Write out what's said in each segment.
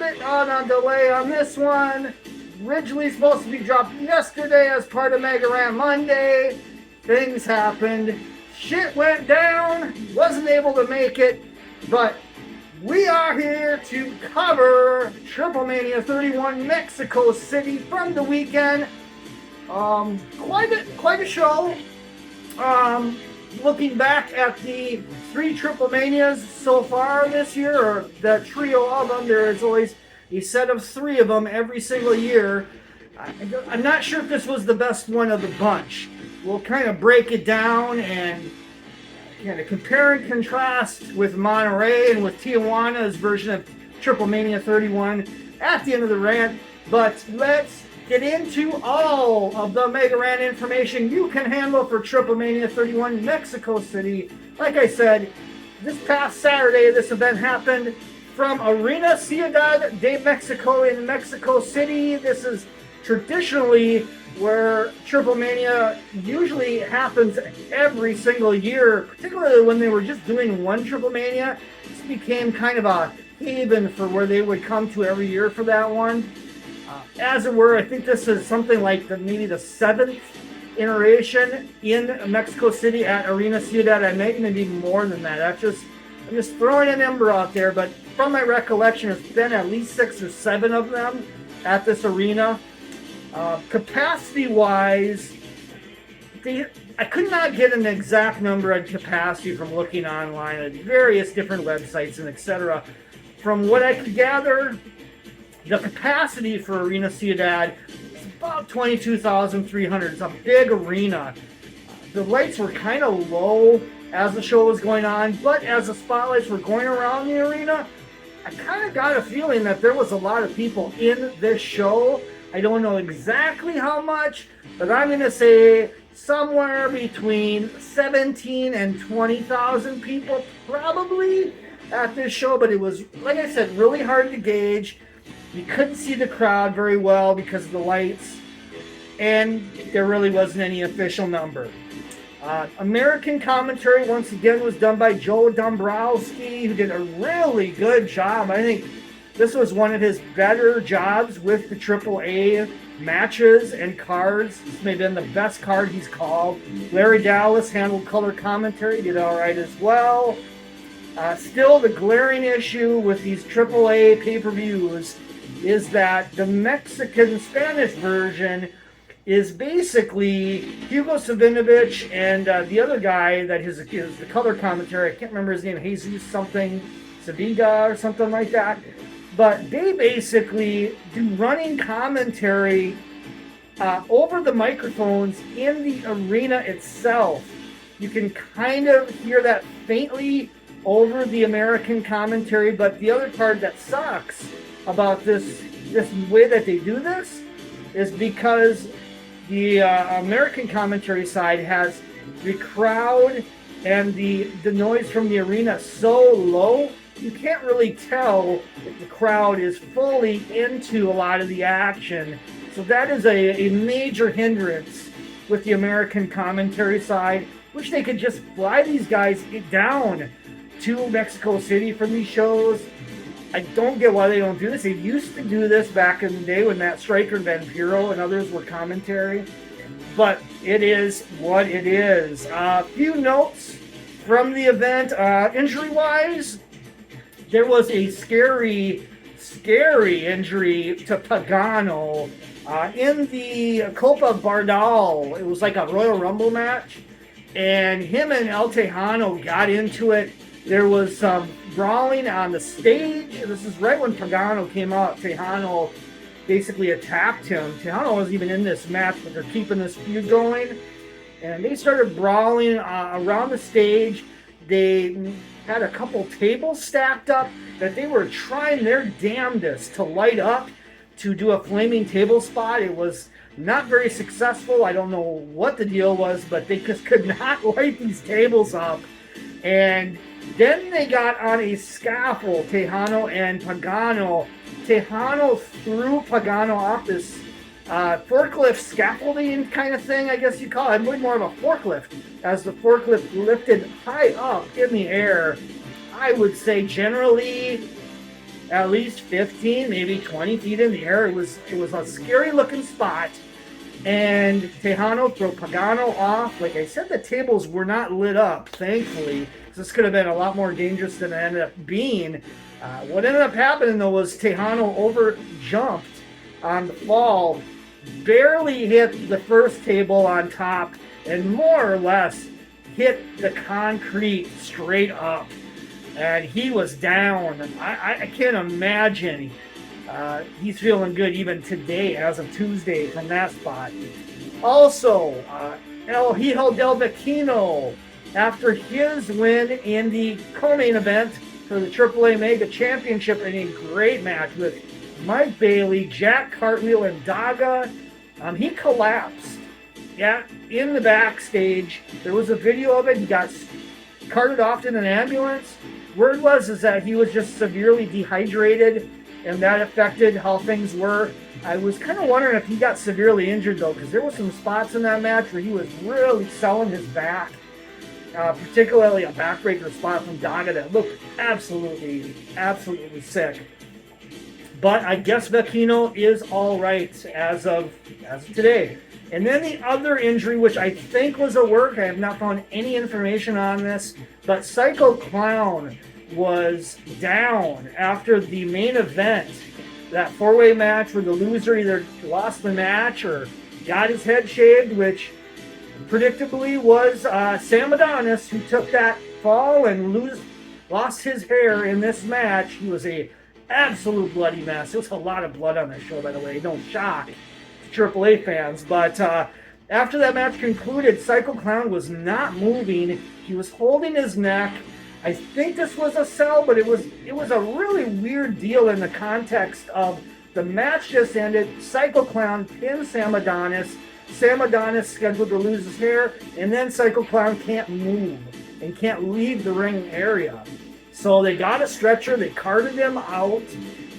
bit on a delay on this one. Originally supposed to be dropped yesterday as part of MEGARANT Monday. Things happened. Shit went down. Wasn't able to make it. But we are here to cover TripleMania 31 Mexico City from the weekend. Quite a show. Looking back at the 3 TripleManias so far this year, or the trio of them, there is always a set of 3 of them every single year. I'm not sure if this was the best one of the bunch. We'll kind of break it down and kind of compare and contrast with Monterey and with Tijuana's version of TripleMania 31 at the end of the rant. But let's get into all of the MEGARANT information you can handle for TripleMania 31 Mexico City. Like I said, this past Saturday, this event happened from Arena Ciudad de Mexico in Mexico City. This is traditionally where TripleMania usually happens every single year, particularly when they were just doing one TripleMania. This became kind of a haven for where they would come to every year for that one. As it were, I think this is something like maybe the 7th iteration in Mexico City at Arena Ciudad. I may even be more than that. I'm just throwing a number out there, but from my recollection, it's been at least 6 or 7 of them at this arena. Capacity-wise, I could not get an exact number on capacity from looking online at various different websites and etc. From what I could gather, the capacity for Arena Ciudad is about 22,300. It's a big arena. The lights were kind of low as the show was going on, but as the spotlights were going around the arena, I kind of got a feeling that there was a lot of people in this show. I don't know exactly how much, but I'm going to say somewhere between 17 and 20,000 people probably at this show. But it was, like I said, really hard to gauge. You couldn't see the crowd very well because of the lights, and there really wasn't any official number. American commentary, once again, was done by Joe Dombrowski, who did a really good job. I think this was one of his better jobs with the AAA matches and cards. This may have been the best card he's called. Larry Dallas handled color commentary, did all right as well. Still, the glaring issue with these AAA pay-per-views is that the Mexican Spanish version is basically Hugo Savinovich and the other guy that is the color commentary. I can't remember his name, Jesus something, Saviga or something like that. But they basically do running commentary over the microphones in the arena itself. You can kind of hear that faintly over the American commentary, but the other part that sucks about this way that they do this is because the American commentary side has the crowd and the noise from the arena so low, you can't really tell if the crowd is fully into a lot of the action. So that is a major hindrance with the American commentary side. Wish they could just fly these guys down to Mexico City for these shows. I don't get why they don't do this. They used to do this back in the day when Matt Stryker and Vampiro and others were commentary. But it is what it is. A few notes from the event. Injury-wise, there was a scary injury to Pagano in the Copa Bardal. It was like a Royal Rumble match. And him and El Tejano got into it. There was some brawling on the stage. This is right when Pagano came out. Tejano basically attacked him. Tejano wasn't even in this match, but they're keeping this feud going. And they started brawling around the stage. They had a couple tables stacked up that they were trying their damnedest to light up to do a flaming table spot. It was not very successful. I don't know what the deal was, but they just could not light these tables up. And then they got on a scaffold, Tejano and Pagano. Tejano threw Pagano off this forklift scaffolding kind of thing, I guess you call it. Way more of a forklift, as the forklift lifted high up in the air. I would say generally at least 15, maybe 20 feet in the air. It was a scary looking spot. And Tejano threw Pagano off. Like I said, the tables were not lit up, thankfully. This could have been a lot more dangerous than it ended up being. What ended up happening, though, was Tejano over-jumped on the fall, barely hit the first table on top, and more or less hit the concrete straight up. And he was down. I can't imagine he's feeling good even today, as of Tuesday, from that spot. Also, El Hijo del Vikingo, after his win in the co-main event for the AAA Mega Championship in a great match with Mike Bailey, Jack Cartwheel, and Daga, he collapsed. Yeah, in the backstage. There was a video of it. He got carted off in an ambulance. Word is that he was just severely dehydrated, and that affected how things were. I was kind of wondering if he got severely injured, though, because there were some spots in that match where he was really selling his back. Particularly a backbreaker spot from Daga that looked absolutely sick. But I guess Vikingo is all right as of today. And then the other injury, which I think was a work, I have not found any information on this, but Psycho Clown was down after the main event. That four-way match where the loser either lost the match or got his head shaved, which predictably was Sam Adonis, who took that fall and lost his hair in this match. He was a absolute bloody mess. There was a lot of blood on that show, by the way. No shock to AAA fans. But after that match concluded, Psycho Clown was not moving. He was holding his neck. I think this was a sell, but it was a really weird deal in the context of the match just ended. Psycho Clown pinned Sam Adonis. Sam Adonis scheduled to lose his hair, and then Psycho Clown can't move and can't leave the ring area. So they got a stretcher, they carted him out,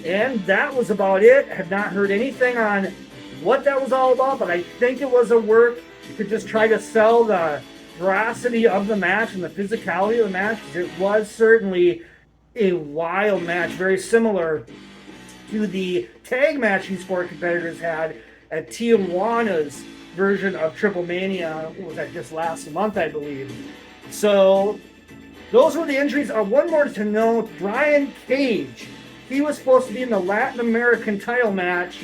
and that was about it. I have not heard anything on what that was all about, but I think it was a work to just try to sell the veracity of the match and the physicality of the match. It was certainly a wild match, very similar to the tag match these four competitors had at Tijuana's version of TripleMania. What was that, just last month, I believe. So those were the injuries. One more to note, Brian Cage. He was supposed to be in the Latin American title match.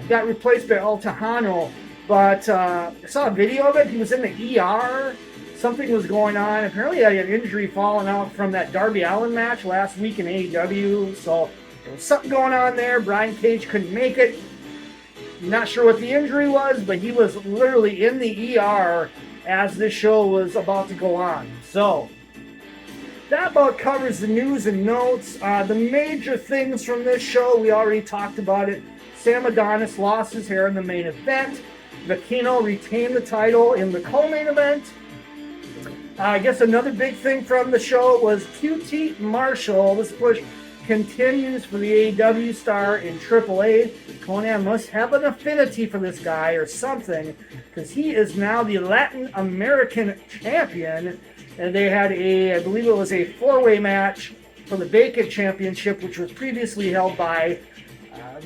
Got replaced by El Tejano, but I saw a video of it. He was in the ER. Something was going on. Apparently he had an injury falling out from that Darby Allin match last week in AEW. So there was something going on there. Brian Cage couldn't make it. Not sure what the injury was, but he was literally in the ER as this show was about to go on. So that about covers the news and notes. The major things from this show, we already talked about it. Sam Adonis lost his hair in the main event. Vikingo retained the title in the co-main event. I guess another big thing from the show was QT Marshall. This push continues for the AEW star in AAA. Conan must have an affinity for this guy or something, because he is now the Latin American champion. And they had I believe it was a four-way match for the Vacant Championship, which was previously held by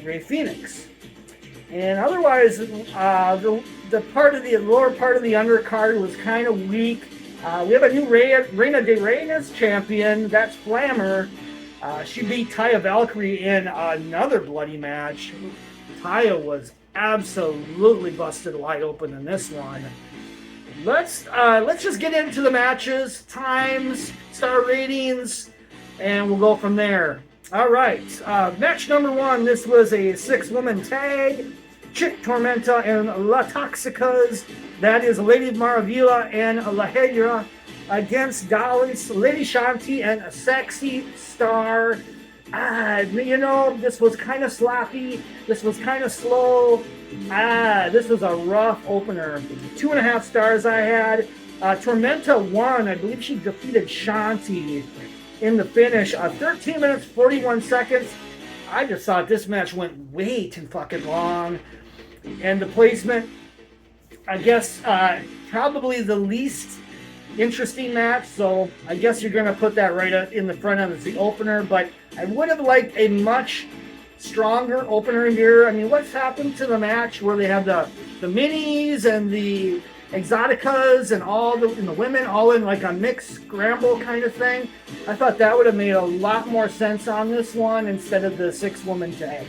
Ray Phoenix. And otherwise, the part of the lower part of the undercard was kind of weak. We have a new Reina de Reinas champion. That's Flammer. She beat Taya Valkyrie in another bloody match. Taya was absolutely busted wide open in this one. Let's just get into the matches, times, star ratings, and we'll go from there. All right, match number one. This was a 6-woman tag. Chick Tormenta and La Toxicas. That is Lady Maravilla and La Hedra against Dallas, Lady Shanti, and a Sexy Star. This was kind of sloppy. This was kind of slow. This was a rough opener. 2.5 stars I had. Tormenta won. I believe she defeated Shanti in the finish. 13 minutes, 41 seconds. I just thought this match went way too fucking long. And the placement, I guess, probably the least interesting match, so I guess you're going to put that right in the front end as the opener, but I would have liked a much stronger opener here. I mean, what's happened to the match where they have the minis and the exoticas and the women all in like a mixed scramble kind of thing? I thought that would have made a lot more sense on this one instead of the 6-woman tag.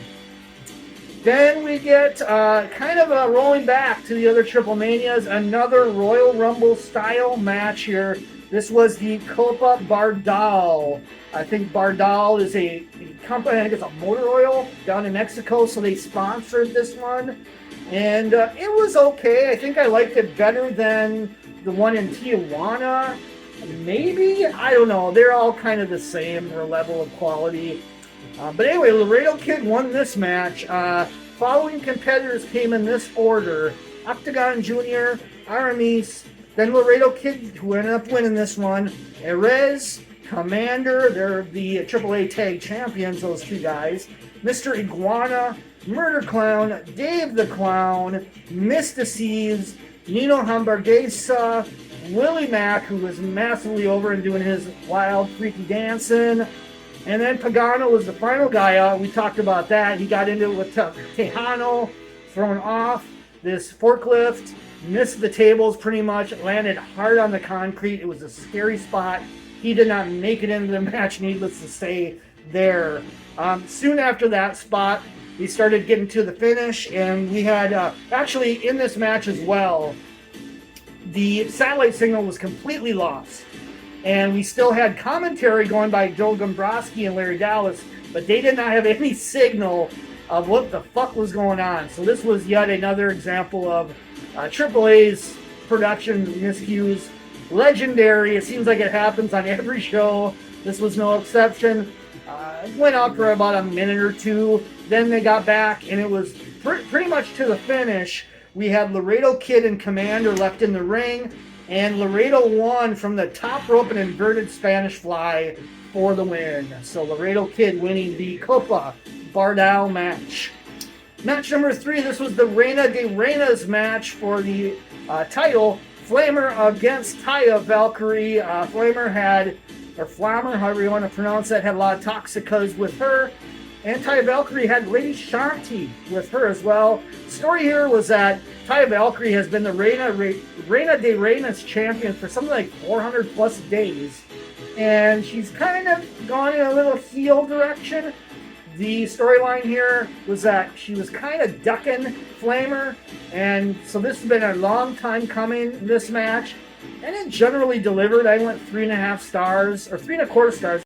Then we get kind of rolling back to the other TripleManias, another Royal Rumble style match here. This was the Copa Bardal. I think Bardal is a company, I think it's a motor oil down in Mexico, so they sponsored this one. And it was okay. I think I liked it better than the one in Tijuana. Maybe? I don't know. They're all kind of the same level of quality. But anyway, Laredo Kid won this match. Following competitors came in this order: Octagon Jr., Aramis, then Laredo Kid, who ended up winning this one, Erez, Commander, they're the AAA Tag Champions, those two guys, Mr. Iguana, Murder Clown, Dave the Clown, Miss Deceives, Nino Hamburguesa, Willie Mack, who was massively over and doing his wild, freaky dancing. And then Pagano was the final guy out. We talked about that. He got into it with Tejano, thrown off this forklift, missed the tables pretty much, landed hard on the concrete. It was a scary spot. He did not make it into the match, needless to say, there. Soon after that spot, we started getting to the finish, and we had, actually in this match as well, the satellite signal was completely lost. And we still had commentary going by Joe Dombrowski and Larry Dallas, but they did not have any signal of what the fuck was going on. So this was yet another example of AAA's production miscues. Legendary. It seems like it happens on every show. This was no exception. It went out for about a minute or two. Then they got back, and it was pretty much to the finish. We had Laredo Kid and Commander left in the ring, and Laredo won from the top rope, an inverted Spanish fly for the win. So Laredo Kid winning the Copa Bardal match. Match number 3, this was the Reina de Reinas match for the title. Flamer against Taya Valkyrie. Flammer, however you want to pronounce that, had a lot of Toxicas with her. And Taya Valkyrie had Lady Shanti with her as well. The story here was that Taya Valkyrie has been the Reina de Reinas champion for something like 400 plus days. And she's kind of gone in a little heel direction. The storyline here was that she was kind of ducking Flamer. And so this has been a long time coming, this match. And it generally delivered. I went 3.5 stars, or 3.25 stars.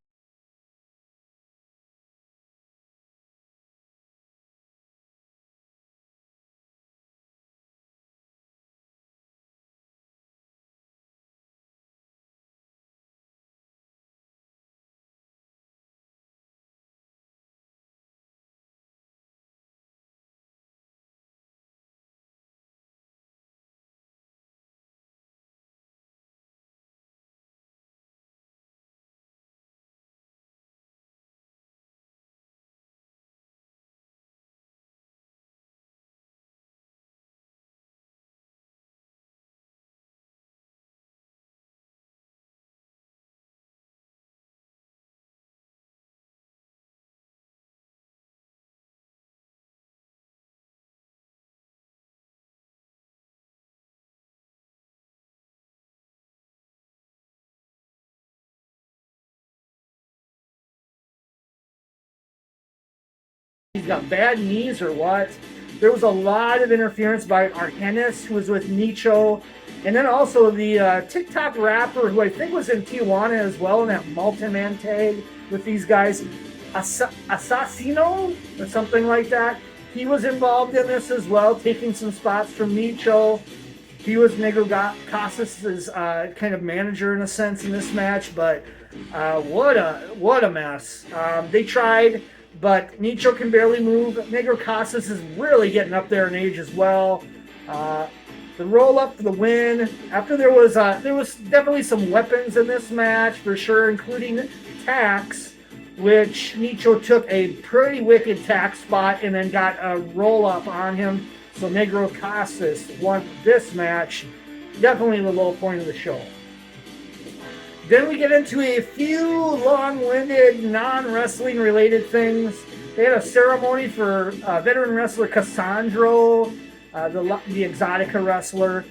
He's got bad knees or what? There was a lot of interference by Argenis, who was with Nicho, and then also the TikTok rapper, who I think was in Tijuana as well, in that multi-man tag with these guys, Assassino or something like that. He was involved in this as well, taking some spots from Nicho. He was Negro Casas' kind of manager in a sense in this match, but what a mess. They tried, but Nicho can barely move. Negro Casas is really getting up there in age as well. The roll up for the win. After there was definitely some weapons in this match for sure, including Tax, which Nicho took a pretty wicked tax spot and then got a roll up on him. So Negro Casas won this match. Definitely the low point of the show. Then we get into a few long-winded, non-wrestling related things. They had a ceremony for veteran wrestler Cassandro, the Exotica wrestler.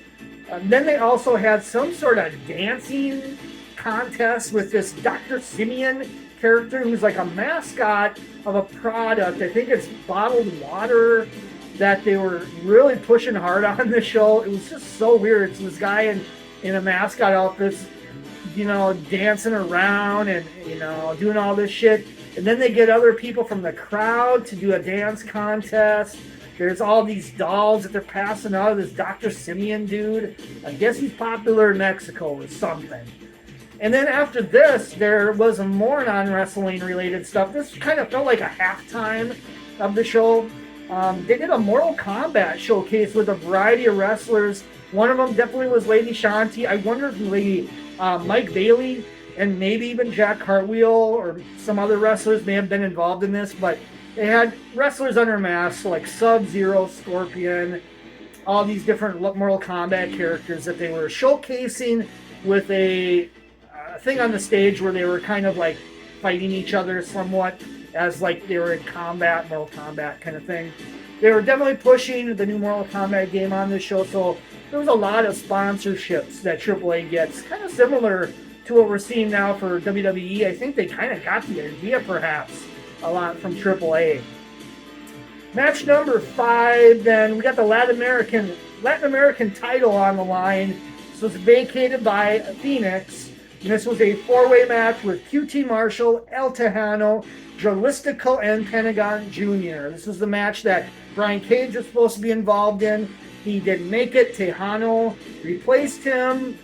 Then they also had some sort of dancing contest with this Dr. Simeon character who's like a mascot of a product. I think it's bottled water that they were really pushing hard on the show. It was just so weird. It's this guy in a mascot outfit, dancing around and, doing all this shit. And then they get other people from the crowd to do a dance contest. There's all these dolls that they're passing out of this Dr. Simeon dude. I guess he's popular in Mexico or something. And then after this, there was more non-wrestling related stuff. This kind of felt like a halftime of the show. They did a Mortal Kombat showcase with a variety of wrestlers. One of them definitely was Lady Shanti. I wonder if Lady Mike Bailey and maybe even Jack Cartwheel or some other wrestlers may have been involved in this, but they had wrestlers under masks like Sub-Zero, Scorpion, all these different Mortal Kombat characters that they were showcasing with a thing on the stage where they were kind of like fighting each other somewhat as like they were in combat, Mortal Kombat kind of thing. They were definitely pushing the new Mortal Kombat game on this show, so there was a lot of sponsorships that AAA gets, kind of similar to what we're seeing now for WWE. I think they kind of got the idea, perhaps, a lot from AAA. Match number 5, then we got the Latin American title on the line. This was vacated by Phoenix. And this was a 4-way match with QT Marshall, El Tejano, Jalistico, and Pentagon Jr. This was the match that Brian Cage was supposed to be involved in. He didn't make it. Tejano replaced him.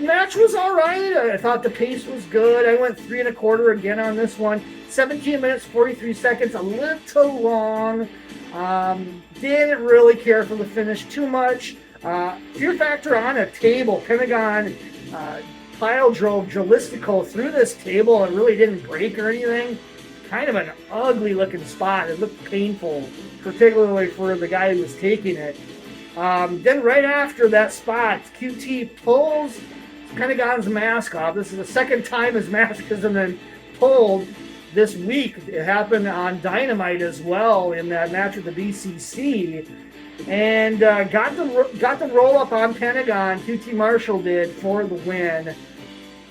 Match was all right. I thought the pace was good. I went 3 1/4 again on this one. 17 minutes, 43 seconds, a little long. Didn't really care for the finish too much. Fear factor on a table. Pentagon pile drove Jalistico through this table and really didn't break or anything. Kind of an ugly looking spot. It looked painful, particularly for the guy who was taking it. Then right after that spot, QT pulls Pentagon's mask off. This is the second time his mask has been pulled this week. It happened on Dynamite as well in that match with the BCC. And got the roll up on Pentagon. QT Marshall did for the win.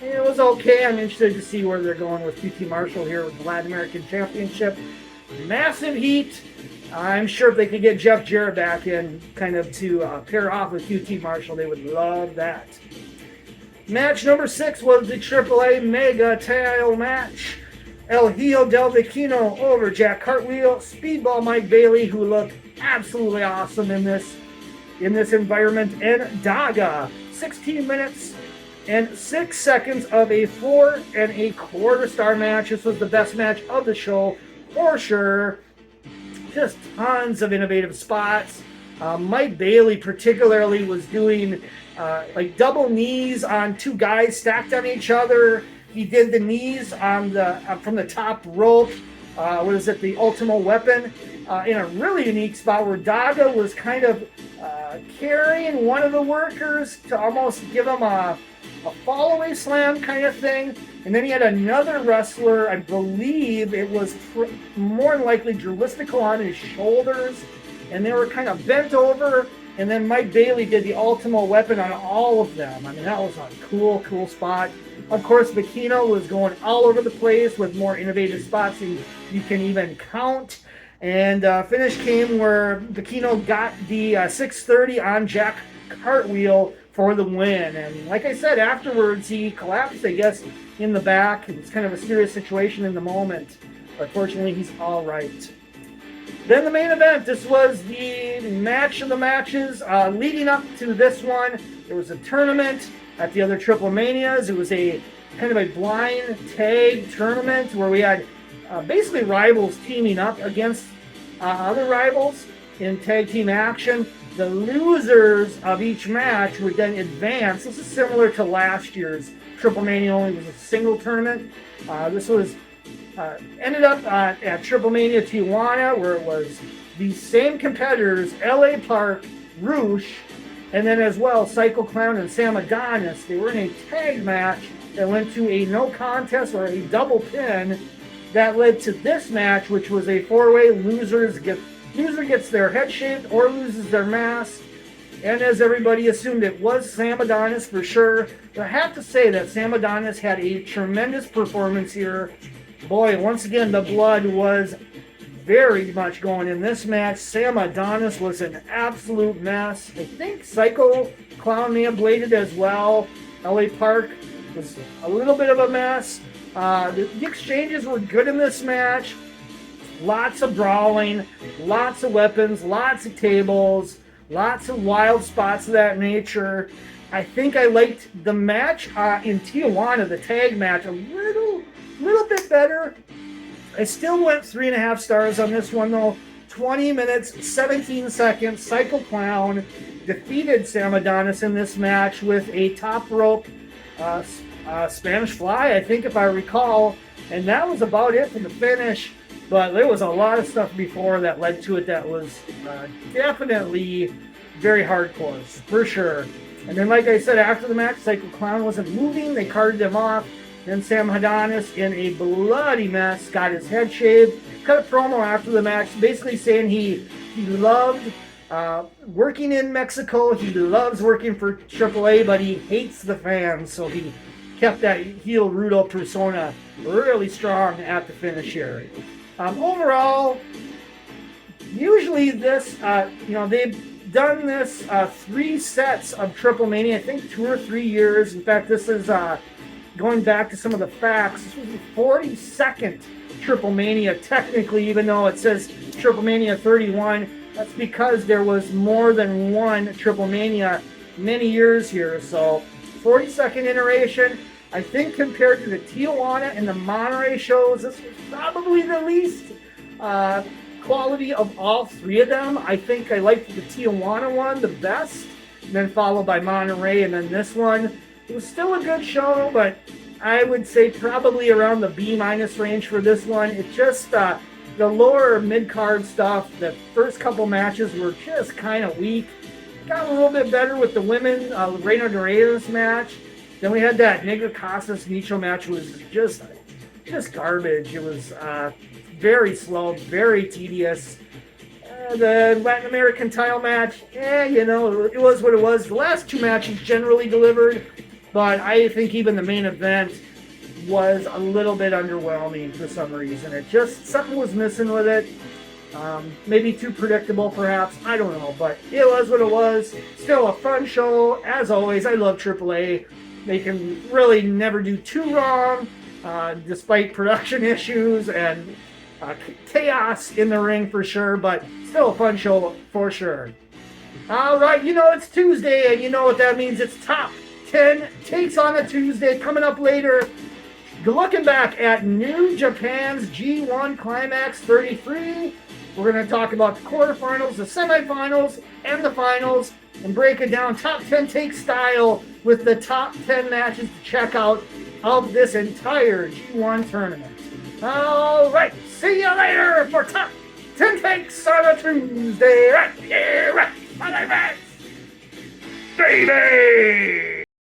It was okay. I'm interested to see where they're going with QT Marshall here with the Latin American Championship. Massive heat. I'm sure if they could get Jeff Jarrett back in kind of to pair off with QT Marshall, they would love that. Match number 6 was the AAA Mega title match. El Hijo del Vikingo over Jack Cartwheel, Speedball Mike Bailey, who looked absolutely awesome in this environment, and Daga. 16 minutes and 6 seconds of a 4 1/4 star match. This was the best match of the show for sure. Just tons of innovative spots. Mike Bailey particularly was doing like double knees on 2 guys stacked on each other. He did the knees on from the top rope. The Ultimo Weapon, in a really unique spot where Daga was kind of carrying one of the workers to almost give him a fall-away slam kind of thing. And then he had another wrestler, I believe it was more than likely Jalistico, on his shoulders. And they were kind of bent over. And then Mike Bailey did the Ultimo Weapon on all of them. I mean, that was a cool, cool spot. Of course, Vikingo was going all over the place with more innovative spots than you can even count. And finish came where Vikingo got the 630 on Jack Cartwheel for the win. And like I said, afterwards he collapsed, I guess, in the back. It was kind of a serious situation in the moment. But fortunately, he's all right. Then the main event. This was the match of the matches. Leading up to this one, there was a tournament at the other TripleManias. It was a kind of a blind tag tournament where we had basically rivals teaming up against other rivals in tag team action. The losers of each match would then advance. This is similar to last year's TripleMania, only it was a single tournament. This was ended up at TripleMania Tijuana, where it was these same competitors, LA Park, Roosh, and then as well Psycho Clown and Sam Adonis. They were in a tag match that went to a no contest or a double pin that led to this match, which was a four-way. Loser gets their head shaved or loses their mask. And as everybody assumed, it was Sam Adonis for sure. But I have to say that Sam Adonis had a tremendous performance here. Boy, once again, the blood was very much going in this match. Sam Adonis was an absolute mess. I think Psycho Clown may have bladed as well. LA Park was a little bit of a mess. The exchanges were good in this match. Lots of brawling, lots of weapons, lots of tables, lots of wild spots of that nature. I think I liked the match in Tijuana, the tag match, a little bit better. I still went 3.5 stars on this one though. 20 minutes, 17 seconds. Psycho Clown defeated Sam Adonis in this match with a top rope Spanish fly, I think, if I recall. And that was about it for the finish. But there was a lot of stuff before that led to it that was definitely very hardcore, for sure. And then, like I said, after the match, Psycho Clown wasn't moving. They carted him off. Then Sam Adonis, in a bloody mess, got his head shaved. Cut a promo after the match, basically saying he loved working in Mexico. He loves working for AAA, but he hates the fans. So he kept that heel Rudo persona really strong at the finish here. Overall, usually this, they've done this 3 sets of TripleMania, I think 2 or 3 years. In fact, this is going back to some of the facts. This was the 42nd TripleMania, technically, even though it says TripleMania 31. That's because there was more than one TripleMania many years here. So, 42nd iteration. I think compared to the Tijuana and the Monterey shows, this was probably the least quality of all 3 of them. I think I liked the Tijuana one the best, and then followed by Monterey, and then this one. It was still a good show, but I would say probably around the B- range for this one. It's just the lower mid-card stuff. The first couple matches were just kind of weak. Got a little bit better with the women, Reina de Reyes match. Then we had that Negro Casas Nicho match was just garbage. It was very slow, very tedious. The Latin American title match, it was what it was. The last 2 matches generally delivered, but I think even the main event was a little bit underwhelming for some reason. Something was missing with it. Maybe too predictable, perhaps. I don't know, but it was what it was. Still a fun show. As always, I love AAA. They can really never do too wrong, despite production issues and chaos in the ring for sure, but still a fun show for sure. All right, it's Tuesday, and you know what that means. It's Top 10 Takes on a Tuesday. Coming up later, looking back at New Japan's G1 Climax 33. We're going to talk about the quarterfinals, the semifinals, and the finals, and break it down top 10 take style with the top 10 matches to check out of this entire G1 tournament. All right, see you later for top 10 takes on a Tuesday right here on IMAX, baby!